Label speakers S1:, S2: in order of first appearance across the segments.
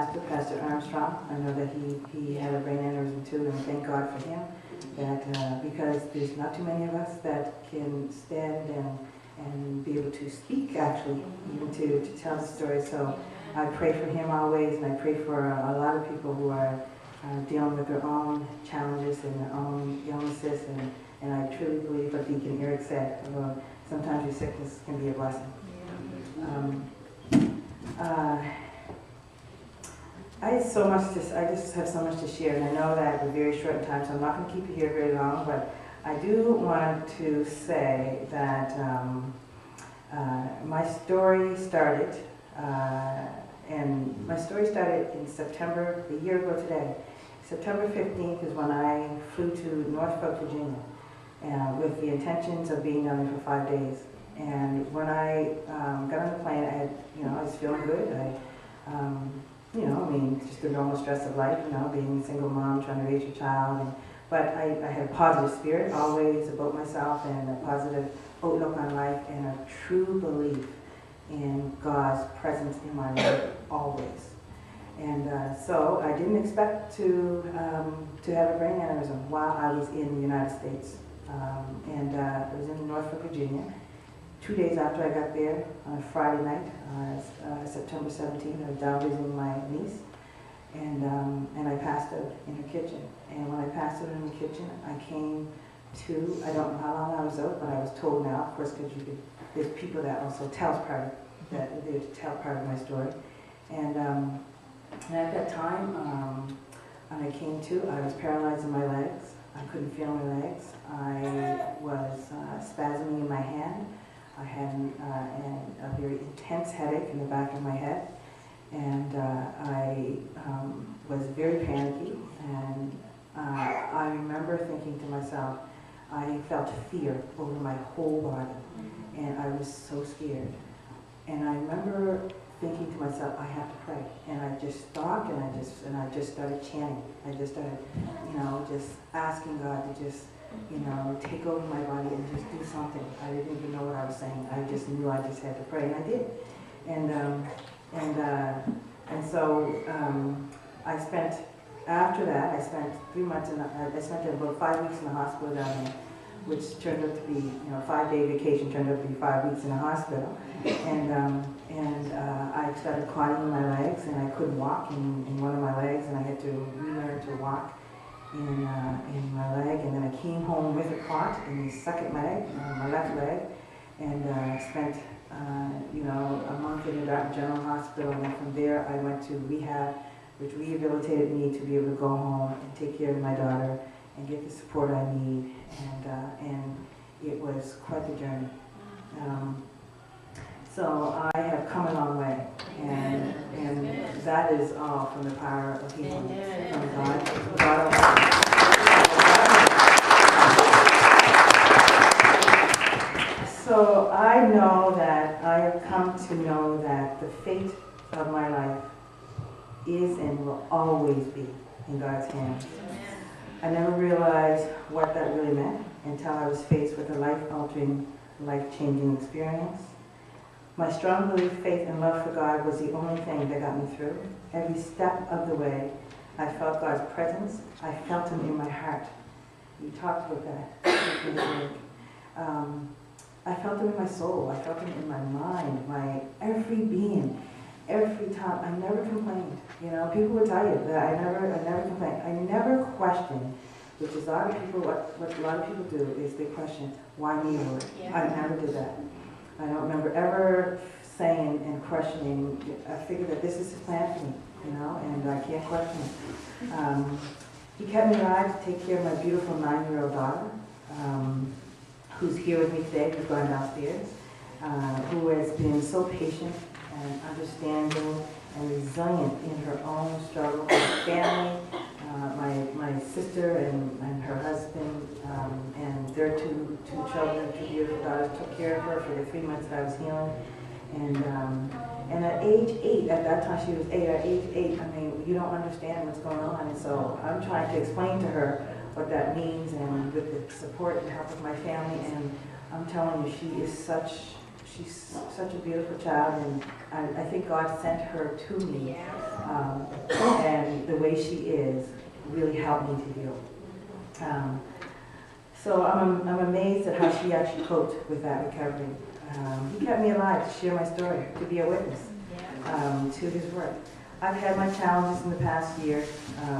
S1: pastor, Pastor Armstrong. I know that he had a brain aneurysm too, and thank God for him. That because there's not too many of us that can stand and be able to speak, actually, even to tell the story. So I pray for him always, and I pray for a lot of people who are dealing with their own challenges and their own illnesses. And I truly believe what Deacon Eric said, sometimes your sickness can be a blessing. I just have so much to share, and I know that we're very short in time, so I'm not going to keep you here very long, but I do want to say that my story started, in September, a year ago today. September 15th is when I flew to Norfolk, Virginia, with the intentions of being down there for 5 days. And when I got on the plane, I was feeling good. Just the normal stress of life, being a single mom, trying to raise your child. But I had a positive spirit always about myself, and a positive outlook on life, and a true belief in God's presence in my life always. And so I didn't expect to have a brain aneurysm while I was in the United States. I was in Norfolk, Virginia. 2 days after I got there, on a Friday night, September 17th, I was down visiting my niece, and I passed out in her kitchen. And when I passed out in the kitchen, I came to, I don't know how long I was out, but I was told now, of course, because there's people that also tell part of my story. And at that time, when I came to, I was paralyzed in my legs. I couldn't feel my legs. I was spasming in my hand. I had a very intense headache in the back of my head, and I was very panicky, and I remember thinking to myself, I felt fear over my whole body, and I was so scared. And I remember thinking to myself, I have to pray. And I just stopped, and I just started chanting. I just started, just asking God to just, take over my body and just do something. I didn't even know what I was saying. I just knew I just had to pray, and I did. And so after that, I spent 3 months I spent about 5 weeks in the hospital down there, which turned out to be, 5-day vacation turned out to be 5 weeks in a hospital. And I started clotting in my legs, and I couldn't walk in one of my legs, and I had to relearn to walk in my leg. And then I came home with a clot in the second leg, my left leg, and spent a month in the General Hospital. And then from there I went to rehab, which rehabilitated me to be able to go home and take care of my daughter and get the support I need. And it was quite the journey. So I have come a long way, and that is all from the power of healing from God. So I know that I have come to know that the fate of my life is and will always be in God's hands. I never realized what that really meant until I was faced with a life-altering, life-changing experience. My strong belief, faith, and love for God was the only thing that got me through. Every step of the way, I felt God's presence. I felt Him in my heart. You talked about that. I felt Him in my soul. I felt Him in my mind, my every being. Every time, I never complained. People would tell you that I never complained. I never questioned, which is a lot of people, what a lot of people do is they question, why me, Lord? Yeah. I never did that. I don't remember ever saying and questioning. I figured that this is His plan for me, and I can't question it. He kept me alive to take care of my beautiful 9-year-old daughter, who's here with me today, who's gone downstairs, who has been so patient and understanding and resilient in her own struggle with her family, my sister and her husband, and their two children, 2 beautiful daughters, took care of her for the 3 months that I was healing. And at age 8, at that time she was 8, at age 8, you don't understand what's going on. And so I'm trying to explain to her what that means, and with the support and help of my family. And I'm telling you, she's such a beautiful child, and I think God sent her to me. And the way she is really helped me to heal. So I'm amazed at how she actually coped with that recovery. He kept me alive to share my story, to be a witness to his work. I've had my challenges in the past year,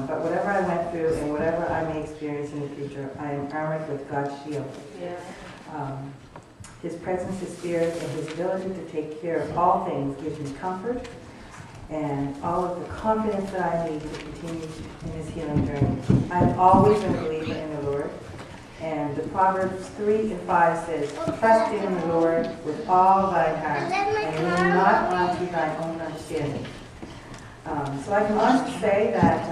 S1: but whatever I went through and whatever I may experience in the future, I am armored with God's shield. His presence, His Spirit, and His ability to take care of all things gives me comfort and all of the confidence that I need to continue in this healing journey. I've always been a believer in the Lord. And the Proverbs 3 and 5 says, trust in the Lord with all thine heart, and lean not unto thine own understanding. So I can honestly say that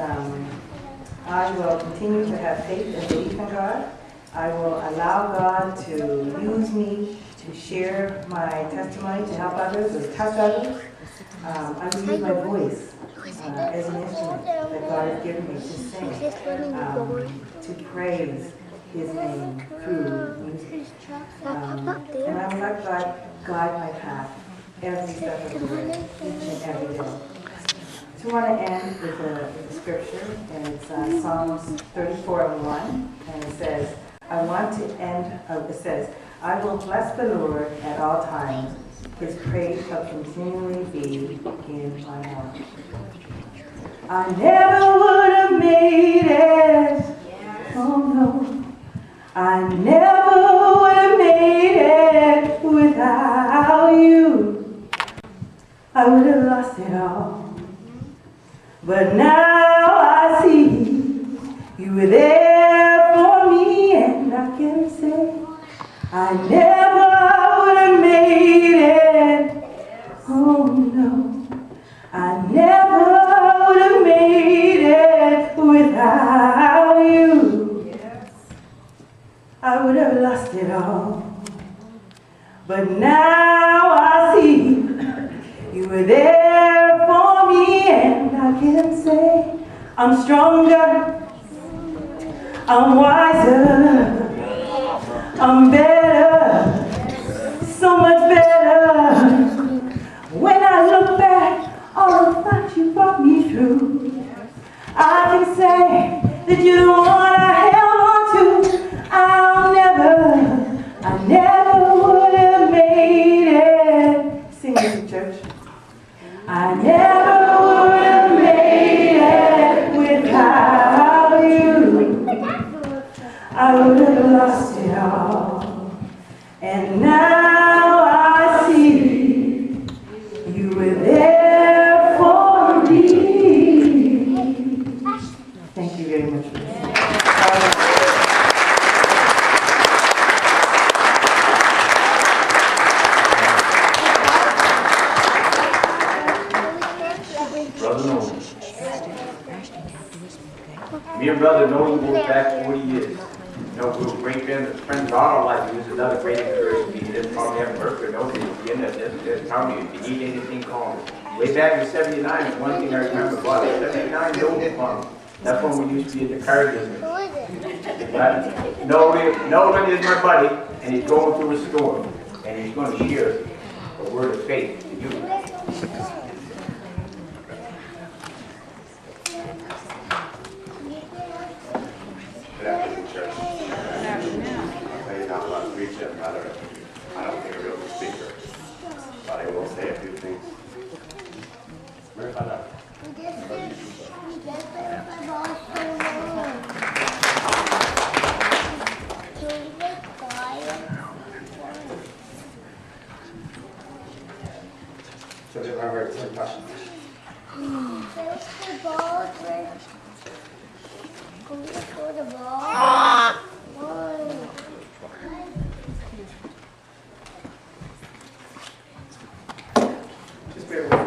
S1: I will continue to have faith and belief in God. I will allow God to use me to share my testimony, to help others, or touch others. I will use my voice as an instrument that God has given me to sing, to praise His name through music. And I will let God guide my path every step of the way, each and every day. So I want to end with a scripture, and it's Psalms 34:1, and it says, it says, I will bless the Lord at all times. His praise shall continually be in my mouth. I never would have made it. Oh no. I never would have made it without you. I would have lost it all. But now I see you were there for me, and I can say I never would have made it. Oh no, I never would have made it without you. I would have lost it all. But now I see you were there for me, and I can say I'm stronger, I'm wiser, I'm better, so much better. When I look back, all the thoughts you brought me through, I can say that you're the one I held on to. I never would have made it. Sing it, church. I never would have made it without you. I would have lost it all. And now I see you were there for me. Thank you very much for listening.
S2: Me and Brother Nolan goes back 40 years. You know, we were great friends all our life. He was another great encouragement. He didn't probably have work or nobody at the end of this time. If you need anything, call me. Way back in '79, one thing I remember about it, '79 Nolan Farm. That's when we used to be in the car business. But Nolan is my buddy, and he's going through a storm, and he's going to share a word of faith to you.
S3: I don't think a real speaker, but I will say a few things. Where about that? So do I have some questions?
S4: The ball.
S3: Just bear with me.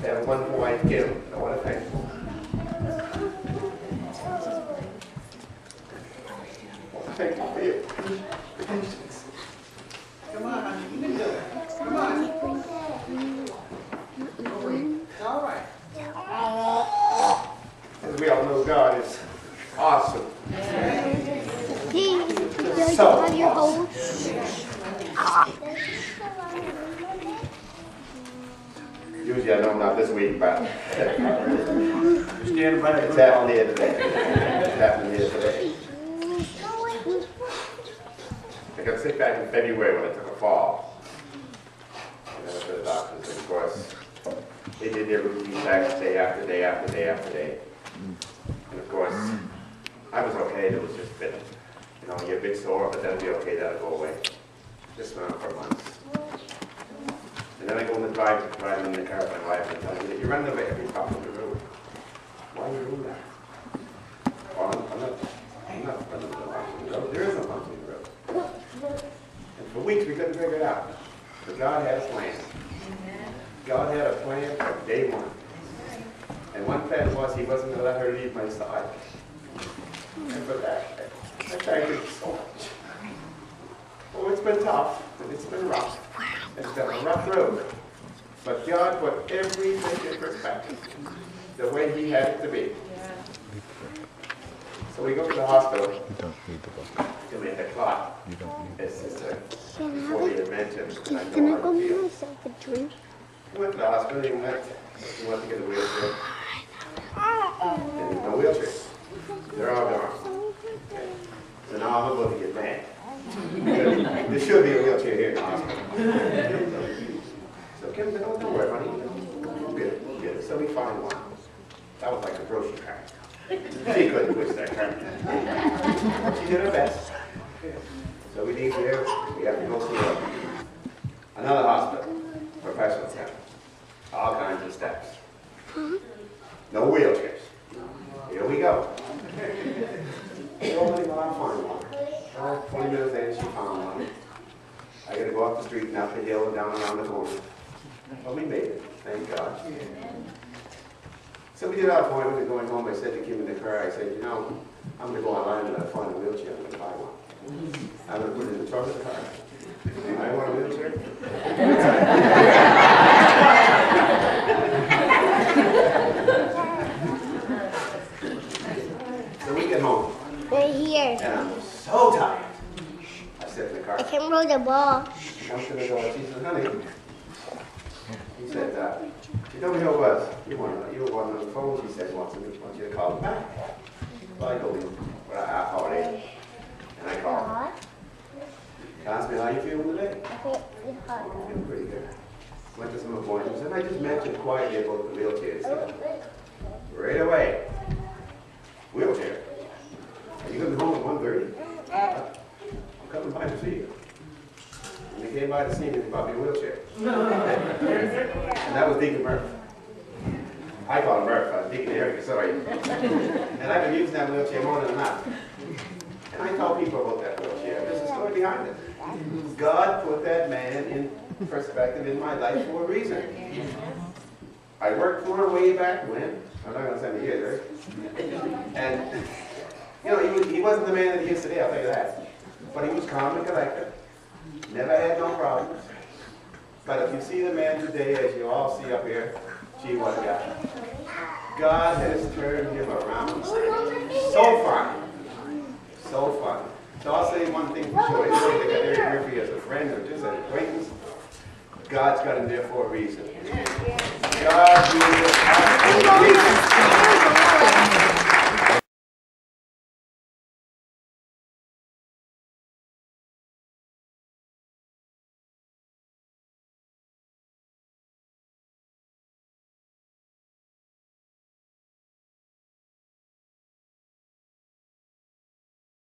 S3: I have one for wife, Kim. I want to thank you. Thank you for your patience.
S5: Come on, honey, you can do it. Come on. It's all right.
S3: As we all know, God is awesome.
S4: He
S3: Usually I know not this week, but
S2: You're standing by
S3: it's
S2: the
S3: happening here today. It's happening here today. I got sick back in February when I took a fall. And I went to the doctors, and of course, they did their routine checks day after day after day after day. And of course, I was okay, it was just a bit, you know, you're a bit sore, but that'll be okay, that'll go away. This went on for months. And then I go in the driving in the car with my wife and tell me, you're running away every top of the road. Why are you doing that? Well, I'm not running the bump in the road. There is no bump in the road. And for weeks we couldn't figure it out. But God had a plan. God had a plan from day one. And one plan was he wasn't going to let her leave my side. And for that, I thanked him so much. Oh, it's been tough, and it's been rough. It's been a rough road. But God put everything in perspective, the way he had it to be. So we go to the hospital.
S6: You don't need the book.
S3: And we had a clot.
S6: You don't need
S3: It's just a
S4: Can I
S3: before the invention.
S4: Can I go make myself a drink?
S3: We went to the hospital, he went to get a wheelchair. And there's no wheelchair. They're all gone. Okay. So now I'm about to get mad. There should be a wheelchair here in the hospital. So Kim said, oh, don't worry, honey. We'll get it, we'll get it. So we found one. That was like a grocery cart. She couldn't push that cart. She did her best. So we leave here, we have to go to another hospital, professional center. All kinds of steps. No wheelchairs. Here we go. Nobody will find one. Well, 20 minutes later, she found one. I got to go up the street and up the hill and down around the corner. But we made it, thank God. So we did our appointment and going home. I said to Kim in the car, I said, you know, I'm going to go online and I'll find a wheelchair. I'm going to buy one. I'm going to put it in the trunk of the car. I want a wheelchair. So we get home.
S4: Right here.
S3: And I'm so tired. I sit in the car.
S4: I can roll the ball.
S3: She comes to the door. She says, honey. He said, you know who it was? You were on the phone. She said, wants you to call him back. Well, I told him for a half hour later. And I called him. He asked me, how you feeling today? I'm feeling pretty good. Went to some appointments. And I just mentioned quietly about the wheelchairs. Right away. Wheelchair. Are you going to be home at 1:30? I'm coming by to see you. And they came by to see me about my wheelchair. And that was Deacon Murphy. I call him Murphy, Deacon Eric, sorry. And I've been using that wheelchair more than enough. And I tell people about that wheelchair. There's a story behind it. God put that man in perspective in my life for a reason. I worked for him way back when. I'm not going to say the years, right? And, you know, he wasn't the man that he is today, I'll tell you that. But he was calm and collected. Never had no problems. But if you see the man today, as you all see up here, gee, what a guy. God has turned him around. So fun. So fun. So I'll say one thing for sure. Anybody that got Eric Murphy as a friend or just an acquaintance, God's got him there for a reason. God uses